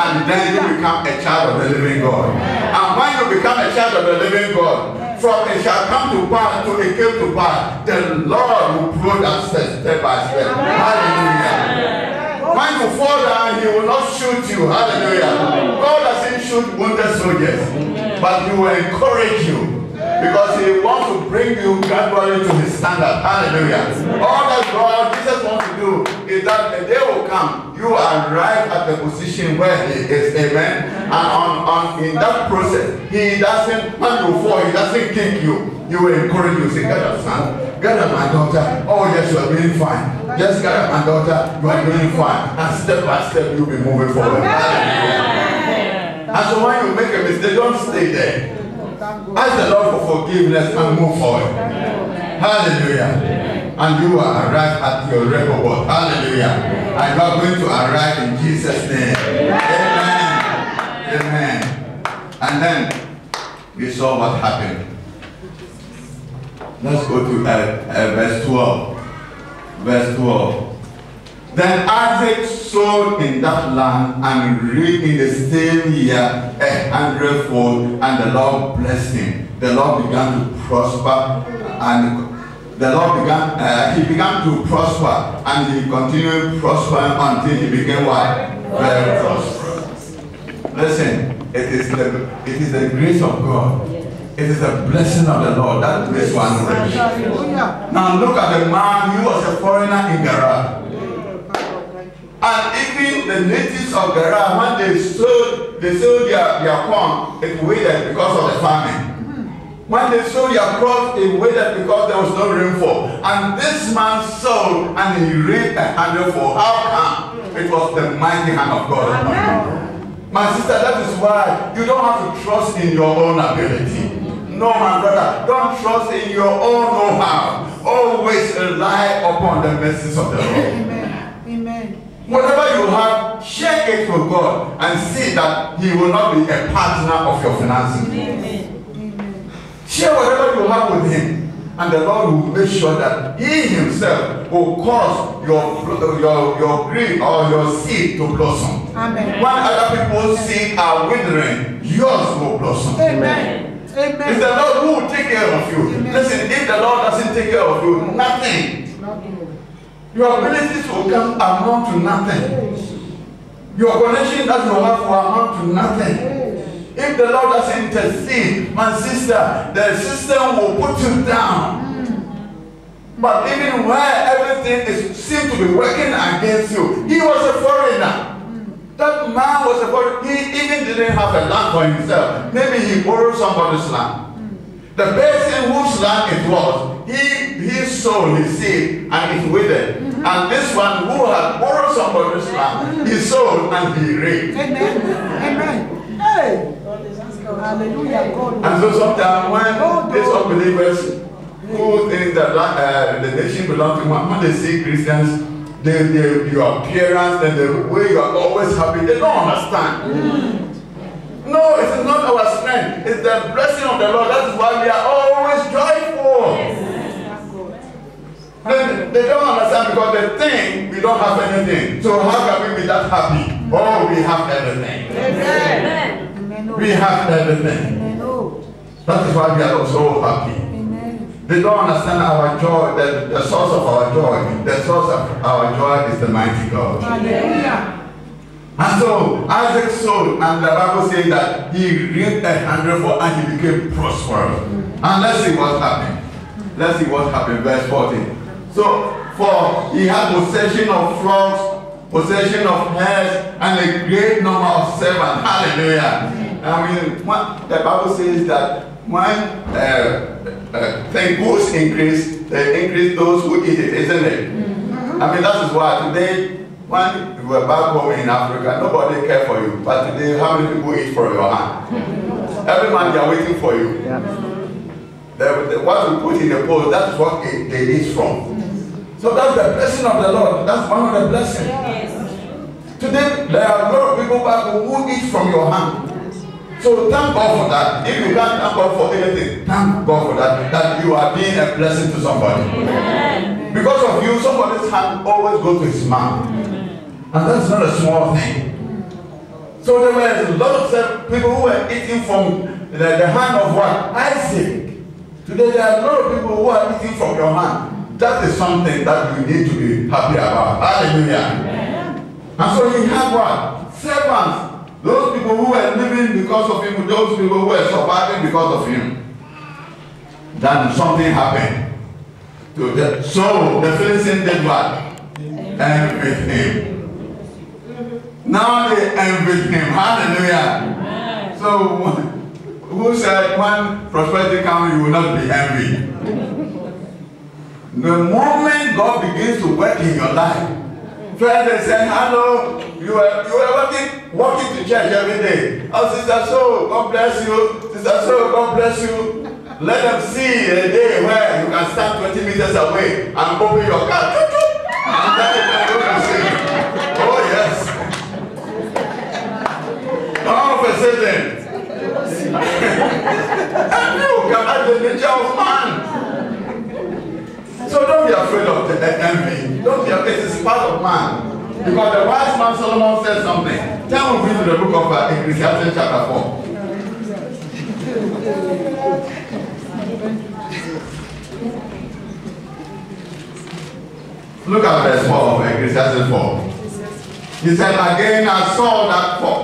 and then you become a child of the living God. And when you become a child of the living God, from it shall come to pass to it came to pass, the Lord will prove that step by step. Hallelujah. When you fall down, he will not shoot you. Hallelujah. God doesn't shoot wounded soldiers, but he will encourage you. Because he wants to bring you gradually to his standard. Hallelujah. All that God, Jesus wants to do is that the day will come, you arrive at the position where he is. Amen. And in that process, he doesn't, when you fall, he doesn't kick you. He will encourage you. Say, get up, son. Get up, my daughter. Oh, yes, you are doing fine. Just get up, my daughter. You are doing fine. And step by step, you'll be moving forward. Hallelujah. And so when you make a mistake, don't stay there. Ask the Lord for forgiveness and move forward. Hallelujah. And you will arrive at your rehoboth. Hallelujah. And you are going to arrive in Jesus' name. Amen. Amen. And then we saw what happened. Let's go to verse 12. Verse 12. Then Isaac sowed in that land and reaped in the same year 100-fold, and the Lord blessed him. The Lord began to prosper, and the Lord began to prosper, and he continued prospering until he became what? Very prosperous. Listen, it is the grace of God. It is the blessing of the Lord that makes one rich. Now look at the man who was a foreigner in Gerar. And even the natives of Gerar, when they sowed their corn, it withered because of the famine. When they sowed their crops, it withered because there was no rainfall. And this man sowed and he reaped 100-fold. How come? It was the mighty hand of God. My sister, that is why you don't have to trust in your own ability. No, my brother, don't trust in your own know-how. Always rely upon the mercies of the Lord. Amen. Amen. Whatever you have, share it with God and see that he will not be a partner of your finances. Amen. Share whatever you have with him, and the Lord will make sure that he himself will cause your green or your seed to blossom. Amen. When other people's seed are withering, yours will blossom. Amen. Amen. It's the Lord who will take care of you. Amen. Listen, if the Lord doesn't take care of you, nothing. Your abilities will come amount to nothing. Your connection that you have will amount to nothing. If the Lord doesn't intercede, my sister, the system will put you down. But even where everything seemed to be working against you, he was a foreigner. That man was a foreigner. He even didn't have a land for himself. Maybe he borrowed somebody's land. The person whose land it was, he sowed his seed and it withered. And this one who had borrowed somebody's land, he sowed and he reaped. Amen. Amen. Hey. Hallelujah. God. And so sometimes when these unbelievers who think that the nation belongs to one, when they see Christians, your appearance and the way you are always happy, they don't understand. No, it is not our strength. It's the blessing of the Lord. That is why we are always joyful. They don't understand because they think we don't have anything. So how can we be that happy? Oh, we have everything. Amen. We have everything. That is why we are so happy. They don't understand our joy, the source of our joy. The source of our joy is the mighty God. Hallelujah. And so Isaac sowed, and the Bible says that he reaped 100-fold and he became prosperous. And let's see what happened. Let's see what happened. Verse 14. So, for he had possession of flocks, possession of herds, and a great number of servants. Hallelujah. I mean, the Bible says that when goods increase, they increase those who eat it, isn't it? I mean, that is why today, when you were back home in Africa, nobody cared for you. But today, how many people eat from your hand? Every man, they are waiting for you. What we put in the post, that's what they eat from. So that's the blessing of the Lord. That's one of the blessings. Today, there are a lot of people back home who eat from your hand. So thank God for that. If you can't thank God for anything, thank God for that. That you are being a blessing to somebody. Amen. Because of you, somebody's hand always goes to his mouth. And that's not a small thing. So there were a lot of people who were eating from the hand of what? Isaac. Today there are a lot of people who are eating from your hand. That is something that you need to be happy about. Hallelujah. Amen. And so he had what? Servants. Those people who were living because of him, those people who were surviving because of him. Then something happened. So the Philistines did what? Envied him. Now they envied him. Hallelujah. Amen. So who said when prosperity comes, you will not be envied? The moment God begins to work in your life, first they say, hello, you are walking to church every day. Oh, Sister So, God bless you. Sister So, God bless you. Let them see a day where you can stand 20 meters away and open your car. And then you can go and sing. Oh, yes. All of a sudden. And you can add the nature of man. So don't be afraid of the envy. Don't be afraid. It is part of man. Because the wise man Solomon said something. Turn with me to the book of Ecclesiastes chapter 4. Look at verse 4 of Ecclesiastes 4. He said, again I saw that for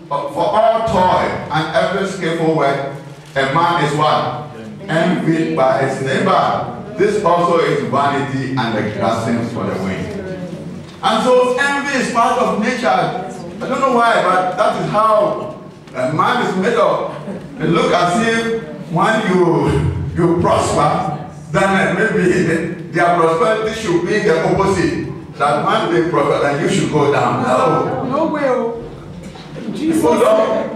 all toil and every skillful work, a man is what? Envied by his neighbor. This also is vanity and the graspings for the wind. And so envy is part of nature. I don't know why, but that is how a man is made up. It looks as if when you prosper, then maybe their prosperity should be the opposite. That when they prosper, then you should go down. No way.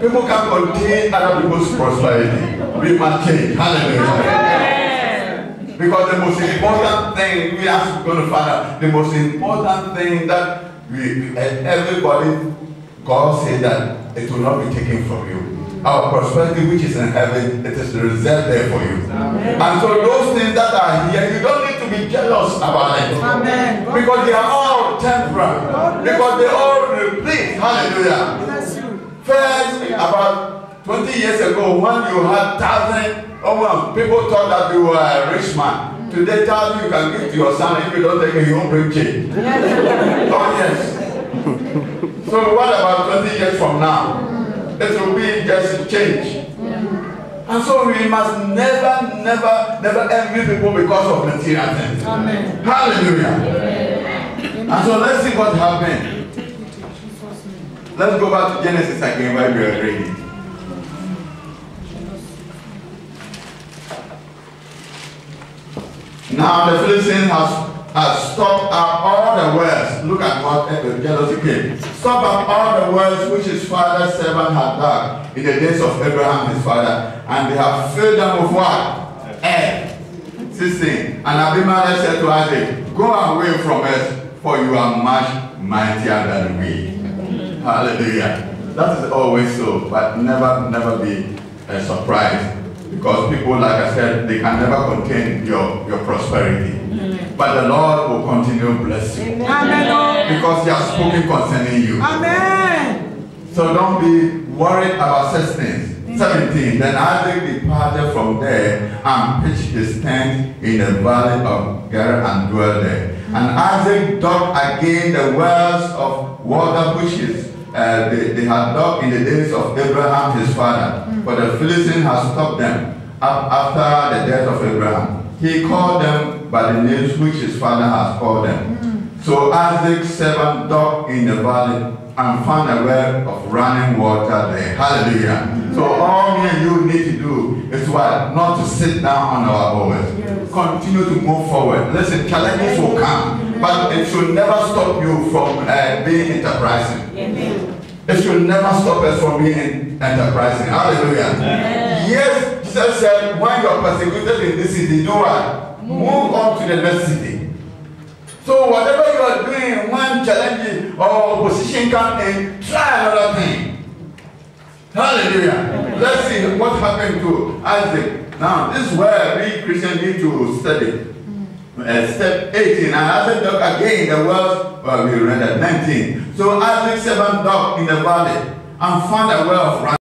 People can contain other people's prosperity. We must change. Hallelujah. Because the most important thing we have to go to find out, the most important thing that everybody, God said that it will not be taken from you. Our prosperity which is in heaven, it is reserved there for you. Amen. And so those things that are here, you don't need to be jealous about it. Amen. Because they are all temporary. Because they all repeat. Hallelujah. First, about 20 years ago, when you had 1,000, people thought that you were a rich man. Today, 1,000 you can give to your son. If you don't take it, you won't bring change. Oh, yes. So what about 20 years from now? It will be just change. And so we must never envy people because of material things. Amen. Hallelujah. Amen. And so let's see what happened. Let's go back to Genesis again while we are reading. Now the Philistines has stopped up all the wells. Look at what the jealousy came. Stop up all the wells which his father's servant had dug in the days of Abraham his father, and they have filled them with what? Air. 16. And Abimelech said to Isaac, go away from us, for you are much mightier than we. Hallelujah. That is always so, but never be surprised. Because people, like I said, they can never contain your prosperity. But the Lord will continue to bless you. Amen. Because he has spoken concerning you. Amen. So don't be worried about such things. 17. Then Isaac departed from there and pitched his tent in the valley of Gerar and dwelt there. And Isaac dug again the wells of water which they had dug in the days of Abraham his father. For the Philistines had stopped them up after the death of Abraham. He called them by the names which his father has called them. So Isaac's servant dug in the valley and found a well of running water there. Hallelujah. So all me and you need to do is what? Not to sit down on our oars. Continue to move forward. Listen, challenges will come, but it should never stop you from being enterprising. It should never stop us from being enterprising. Hallelujah. Yes, Jesus said, when you are persecuted in this city, do what? Move on to the next city. So whatever you are doing, when challenging or opposition comes in, try another thing. Hallelujah. Let's see what happened to Isaac. Now, this is where we Christians need to study. Step 18, and Isaac dug again the wells, well, we read at 19. So Isaac 7 dug in the valley and found a well of